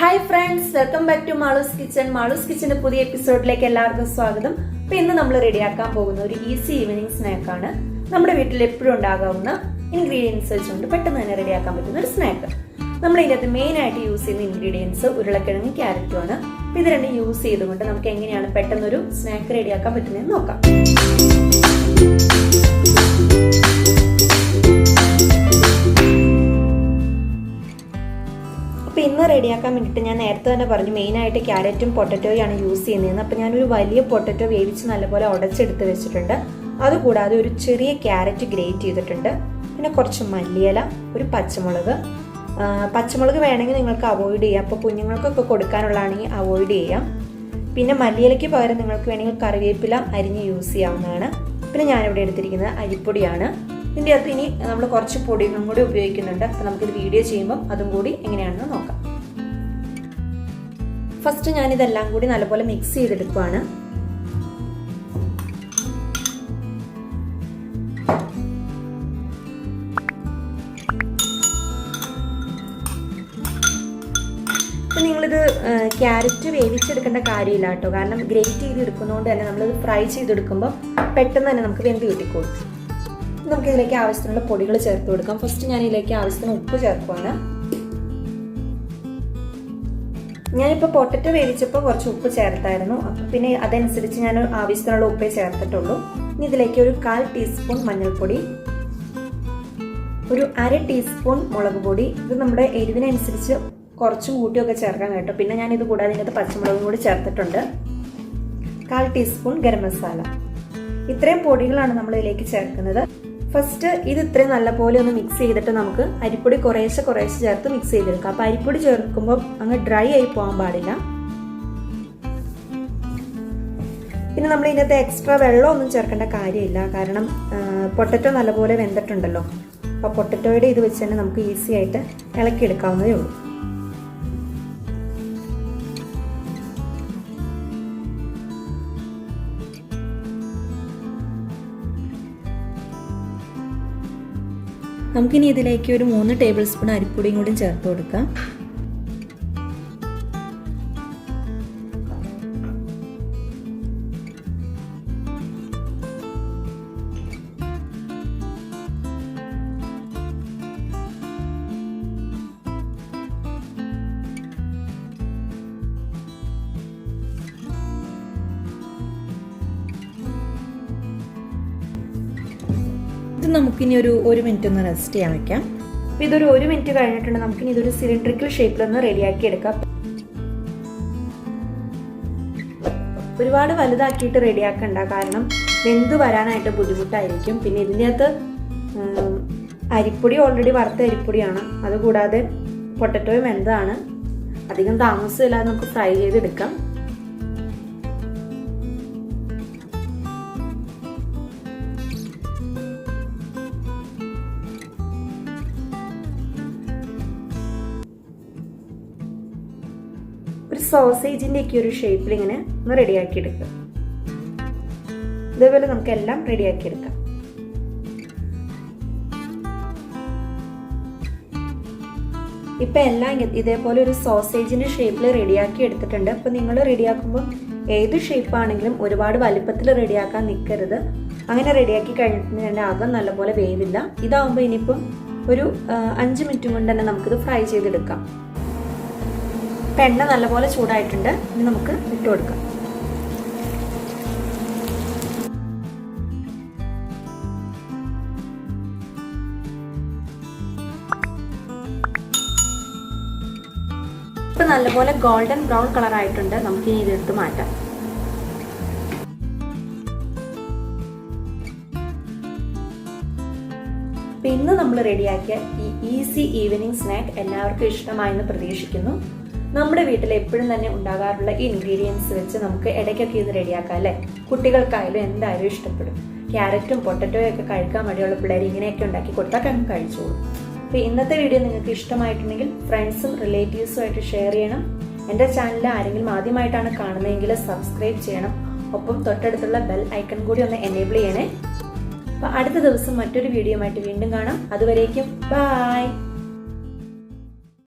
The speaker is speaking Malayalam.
Hi friends, welcome back to Maloos Kitchen. Maloos Kitchen പുതിയ എപ്പിസോഡിലേക്ക് എല്ലാവർക്കും സ്വാഗതം. അപ്പോൾ ഇന്ന് നമ്മൾ റെഡിയാക്കാൻ പോകുന്ന ഒരു ഈസി ഈവനിങ് സ്നാക്ക് ആണ്. നമ്മുടെ വീട്ടിൽ എപ്പോഴും ഉണ്ടാകാവുന്ന ഇൻഗ്രീഡിയൻസ് വെച്ചുകൊണ്ട് പെട്ടെന്ന് തന്നെ റെഡിയാക്കാൻ പറ്റുന്ന ഒരു സ്നാക്ക്. നമ്മൾ ഇതിനകത്ത് മെയിൻ ആയിട്ട് യൂസ് ചെയ്യുന്ന ഇൻഗ്രീഡിയൻസ് ഉരുളക്കിഴങ്ങും ക്യാരറ്റും ആണ്. അപ്പോൾ ഇത് രണ്ടും യൂസ് ചെയ്തുകൊണ്ട് നമുക്ക് എങ്ങനെയാണ് പെട്ടെന്ന് ഒരു സ്നാക്ക് റെഡിയാക്കാൻ പറ്റുന്നതെന്ന് നോക്കാം. അപ്പോൾ ഇന്ന് റെഡിയാക്കാൻ വേണ്ടിയിട്ട് ഞാൻ നേരത്തെ തന്നെ പറഞ്ഞു മെയിനായിട്ട് ക്യാരറ്റും പൊട്ടറ്റോയാണ് യൂസ് ചെയ്യുന്നതെന്ന്. അപ്പോൾ ഞാനൊരു വലിയ പൊട്ടറ്റോ വേവിച്ച് നല്ലപോലെ ഉടച്ചെടുത്ത് വെച്ചിട്ടുണ്ട്. അതുകൂടാതെ ഒരു ചെറിയ ക്യാരറ്റ് ഗ്രേറ്റ് ചെയ്തിട്ടുണ്ട്. പിന്നെ കുറച്ച് മല്ലിയില, ഒരു പച്ചമുളക് വേണമെങ്കിൽ നിങ്ങൾക്ക് അവോയ്ഡ് ചെയ്യാം. അപ്പോൾ കുഞ്ഞുങ്ങൾക്കൊക്കെ കൊടുക്കാനുള്ളതാണെങ്കിൽ അവോയ്ഡ് ചെയ്യാം. പിന്നെ മല്ലിയിലയ്ക്ക് പകരം നിങ്ങൾക്ക് വേണമെങ്കിൽ കറിവേപ്പില അരിഞ്ഞ് യൂസ് ചെയ്യാവുന്നതാണ്. പിന്നെ ഞാനിവിടെ എടുത്തിരിക്കുന്നത് അരിപ്പൊടിയാണ്. ഇതിൻ്റെ അകത്ത് ഇനി നമ്മൾ കുറച്ച് പൊടികളും കൂടി ഉപയോഗിക്കുന്നുണ്ട്. അപ്പോൾ നമുക്കിത് വീഡിയോ ചെയ്യുമ്പോൾ അതും കൂടി എങ്ങനെയാണെന്ന് നോക്കാം. ഫസ്റ്റ് ഞാനിതെല്ലാം കൂടി നല്ലപോലെ മിക്സ് ചെയ്തെടുക്കുകയാണ്. അപ്പം നിങ്ങളിത് ക്യാരറ്റ് വേവിച്ചെടുക്കേണ്ട കാര്യമില്ല കേട്ടോ. കാരണം ഗ്രേറ്റ് ചെയ്തെടുക്കുന്നതുകൊണ്ട് തന്നെ നമ്മളിത് ഫ്രൈ ചെയ്തെടുക്കുമ്പോൾ പെട്ടെന്ന് തന്നെ നമുക്ക് വെന്ത് കിട്ടിക്കോളും. നമുക്ക് ഇതിലേക്ക് ആവശ്യത്തിനുള്ള പൊടികൾ ചേർത്ത് കൊടുക്കാം. ഫസ്റ്റ് ഞാൻ ഇതിലേക്ക് ആവശ്യത്തിന് ഉപ്പ് ചേർക്കുവാണ്. ഞാനിപ്പോൾ പൊട്ടറ്റോ വേവിച്ചപ്പോൾ കുറച്ച് ഉപ്പ് ചേർത്തായിരുന്നു. പിന്നെ അതനുസരിച്ച് ഞാൻ ആവശ്യത്തിനുള്ള ഉപ്പേ ചേർത്തിട്ടുള്ളൂ. ഇനി ഇതിലേക്ക് ഒരു 1/4 ടീസ്പൂൺ മഞ്ഞൾപ്പൊടി, ഒരു 1/2 ടീസ്പൂൺ മുളക് പൊടി. ഇത് നമ്മുടെ എരിവിനനുസരിച്ച് കുറച്ചും കൂട്ടിയൊക്കെ ചേർക്കാൻ കേട്ടോ. പിന്നെ ഞാൻ ഇത് കൂടാതെ ഇതിനകത്ത് പച്ചമുളകും കൂടി ചേർത്തിട്ടുണ്ട്. 1/4 ടീസ്പൂൺ ഗരം മസാല. ഇത്രയും പൊടികളാണ് നമ്മൾ ഇതിലേക്ക് ചേർക്കുന്നത്. ഫസ്റ്റ് ഇത് ഇത്രയും നല്ലപോലെ ഒന്ന് മിക്സ് ചെയ്തിട്ട് നമുക്ക് അരിപ്പൊടി കുറേശ്ശെ ചേർത്ത് മിക്സ് ചെയ്തെടുക്കാം. അപ്പോൾ അരിപ്പൊടി ചേർക്കുമ്പോൾ അങ്ങ് ഡ്രൈ ആയി പോകാൻ പാടില്ല. പിന്നെ നമ്മൾ ഇതിനകത്ത് എക്സ്ട്രാ വെള്ളമൊന്നും ചേർക്കേണ്ട കാര്യമില്ല. കാരണം പൊട്ടറ്റോ നല്ലപോലെ വെന്തിട്ടുണ്ടല്ലോ. അപ്പോൾ പൊട്ടറ്റോയുടെ ഇത് വെച്ച് തന്നെ നമുക്ക് ഈസി ആയിട്ട് ഇളക്കിയെടുക്കാവുന്നതേ ഉള്ളൂ. നമുക്കിനി ഇതിലേക്ക് ഒരു 3 ടേബിൾ സ്പൂൺ അരിപ്പൊടിയും കൂടി ചേർത്ത് കൊടുക്കാം. നമുക്കിനി ഒരു 1 മിനിറ്റ് ഒന്ന് റെസ്റ്റ് ചെയ്യാൻ വെക്കാം. അപ്പോൾ ഇതൊരു 1 മിനിറ്റ് കഴിഞ്ഞിട്ടുണ്ട്. നമുക്കിനി ഇതൊരു സിലിണ്ടറിക്കൽ ഷേപ്പിലൊന്ന് റെഡിയാക്കി എടുക്കാം. ഒരുപാട് വലുതാക്കിയിട്ട് റെഡിയാക്കണ്ട, കാരണം വെന്ത് വരാനായിട്ട് ബുദ്ധിമുട്ടായിരിക്കും. പിന്നെ ഇതിൻ്റെ അകത്ത് അരിപ്പൊടി ഓൾറെഡി വറുത്ത അരിപ്പൊടിയാണ്. അതുകൂടാതെ പൊട്ടറ്റോയും വെന്തതാണ്. അധികം താമസമില്ലാതെ നമുക്ക് ഫ്രൈ ചെയ്തെടുക്കാം. ഒരു സോസേജിൻ്റെ ഒക്കെ ഒരു ഷേപ്പിൽ ഇങ്ങനെ ഒന്ന് റെഡിയാക്കി എടുക്കുക. ഇതേപോലെ നമുക്ക് എല്ലാം റെഡിയാക്കി എടുക്കാം. ഇപ്പം എല്ലാം ഇതേപോലെ ഒരു സോസേജിൻ്റെ ഷേപ്പിൽ റെഡിയാക്കി എടുത്തിട്ടുണ്ട്. അപ്പം നിങ്ങൾ റെഡിയാക്കുമ്പോൾ ഏത് ഷേപ്പാണെങ്കിലും ഒരുപാട് വലിപ്പത്തിൽ റെഡിയാക്കാൻ നിൽക്കരുത്. അങ്ങനെ റെഡിയാക്കി കഴിഞ്ഞിട്ടുണ്ടെങ്കിൽ അകം നല്ലപോലെ വേവില്ല. ഇതാവുമ്പോൾ ഇനിയിപ്പം ഒരു 5 മിനിറ്റ് കൊണ്ട് തന്നെ നമുക്കിത് ഫ്രൈ ചെയ്തെടുക്കാം. ഇപ്പം എണ്ണ നല്ലപോലെ ചൂടായിട്ടുണ്ട്. ഇനി നമുക്ക് ഇട്ട് കൊടുക്കാം. ഇപ്പം നല്ലപോലെ ഗോൾഡൻ ബ്രൗൺ കളർ ആയിട്ടുണ്ട്. നമുക്ക് ഇനി ഇതെടുത്ത് മാറ്റാം. ഇന്ന് നമ്മൾ റെഡിയാക്കിയ ഈ ഈസി ഈവനിങ് സ്നാക്ക് എല്ലാവർക്കും ഇഷ്ടമായെന്ന് പ്രതീക്ഷിക്കുന്നു. നമ്മുടെ വീട്ടിൽ എപ്പോഴും തന്നെ ഉണ്ടാകാറുള്ള ഈ ഇൻഗ്രീഡിയൻസ് വെച്ച് നമുക്ക് ഇടയ്ക്കൊക്കെ ഇത് റെഡിയാക്കാം അല്ലേ? കുട്ടികൾക്കായാലും എന്തായാലും ഇഷ്ടപ്പെടും. ക്യാരറ്റും പൊട്ടറ്റോയും ഒക്കെ കഴിക്കാൻ വേണ്ടിയുള്ള പിള്ളേർ ഇങ്ങനെയൊക്കെ ഉണ്ടാക്കി കൊടുത്താൽ അങ്ങ് കഴിച്ചോളൂ. അപ്പോൾ ഇന്നത്തെ വീഡിയോ നിങ്ങൾക്ക് ഇഷ്ടമായിട്ടുണ്ടെങ്കിൽ ഫ്രണ്ട്സും റിലേറ്റീവ്സും ആയിട്ട് ഷെയർ ചെയ്യണം. എൻ്റെ ചാനൽ ആരെങ്കിലും ആദ്യമായിട്ടാണ് കാണുന്നതെങ്കിൽ സബ്സ്ക്രൈബ് ചെയ്യണം. ഒപ്പം തൊട്ടടുത്തുള്ള ബെൽ ഐക്കൺ കൂടി ഒന്ന് എനേബിൾ ചെയ്യണേ. അപ്പോൾ അടുത്ത ദിവസം മറ്റൊരു വീഡിയോ ആയിട്ട് വീണ്ടും കാണാം. അതുവരേക്കും ബൈ.